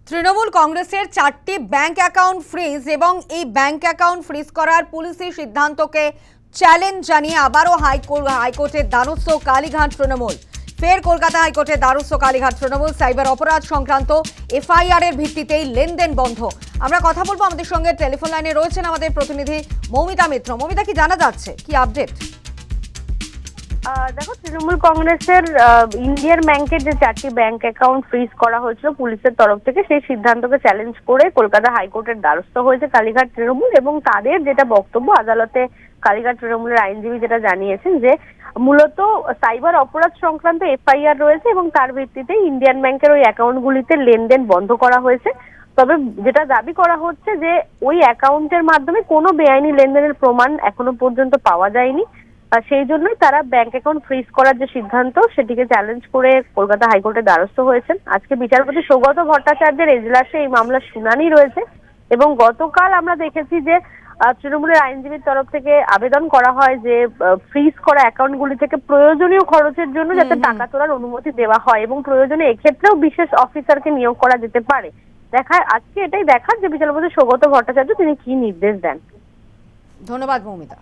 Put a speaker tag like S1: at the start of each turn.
S1: তৃণমূল কংগ্রেসের 4টি bank account freeze এবং এই ব্যাংক অ্যাকাউন্ট ফ্রিজ করার পুলিশি সিদ্ধান্তকে চ্যালেঞ্জ জানিয়ে আবারও হাইকোর্টের দ্বারস্থ কালীঘাট তৃণমূল। ফের কলকাতা হাইকোর্টের দ্বারস্থ কালীঘাট তৃণমূল। সাইবার অপরাধ সংক্রান্ত এফআইআর এর ভিত্তিতেই লেনদেন বন্ধ। আমরা কথা বলবো, আমাদের সঙ্গে টেলিফোন লাইনে রয়েছেন আমাদের প্রতিনিধি মৌমিতা মিত্র। মৌমিতা, কি জানা যাচ্ছে, কি আপডেট?
S2: দেখো, তৃণমূল কংগ্রেসের ইন্ডিয়ান ব্যাংকের যে 4টি ব্যাংক অ্যাকাউন্ট ফ্রিজ করা হয়েছিল পুলিশের তরফ থেকে, সেই সিদ্ধান্তকে চ্যালেঞ্জ করে কলকাতা হাইকোর্টের দ্বারস্থ হয়েছে কালীঘাট তৃণমূল। এবং তাদের যেটা বক্তব্য, আদালতে কালীঘাট তৃণমূলের আইনজীবী যেটা জানিয়েছেন যে মূলত সাইবার অপরাধ সংক্রান্ত এফআইআর রয়েছে এবং তার ভিত্তিতে ইন্ডিয়ান ব্যাংকের ওই অ্যাকাউন্টগুলিতে লেনদেন বন্ধ করা হয়েছে। তবে যেটা দাবি করা হচ্ছে যে ওই অ্যাকাউন্টের মাধ্যমে কোনো বেআইনি লেনদেনের প্রমাণ এখনো পর্যন্ত পাওয়া যায়নি। সেই জন্যই তারা ব্যাংক অ্যাকাউন্ট ফ্রিজ করার যে সিদ্ধান্ত, সেটিকে চ্যালেঞ্জ করে কলকাতা হাইকোর্টের দ্বারস্থ হয়েছেন। আজকে বিচারপতি সৌগত ভট্টাচার্যের এজলাসে এই মামলার শুনানি রয়েছে এবং গতকাল আমরা দেখেছি যে তৃণমূলের আইনজীবীর তরফ থেকে আবেদন করা হয় যে ফ্রিজ করা অ্যাকাউন্টগুলি থেকে প্রয়োজনীয় খরচের জন্য যাতে টাকা তোলার অনুমতি দেওয়া হয় এবং প্রয়োজনে এক্ষেত্রেও বিশেষ অফিসারকে নিয়োগ করা যেতে পারে। আজকে এটাই দেখার যে বিচারপতি সৌগত ভট্টাচার্য তিনি কি নির্দেশ দেন।
S1: ধন্যবাদ মৌমিতা।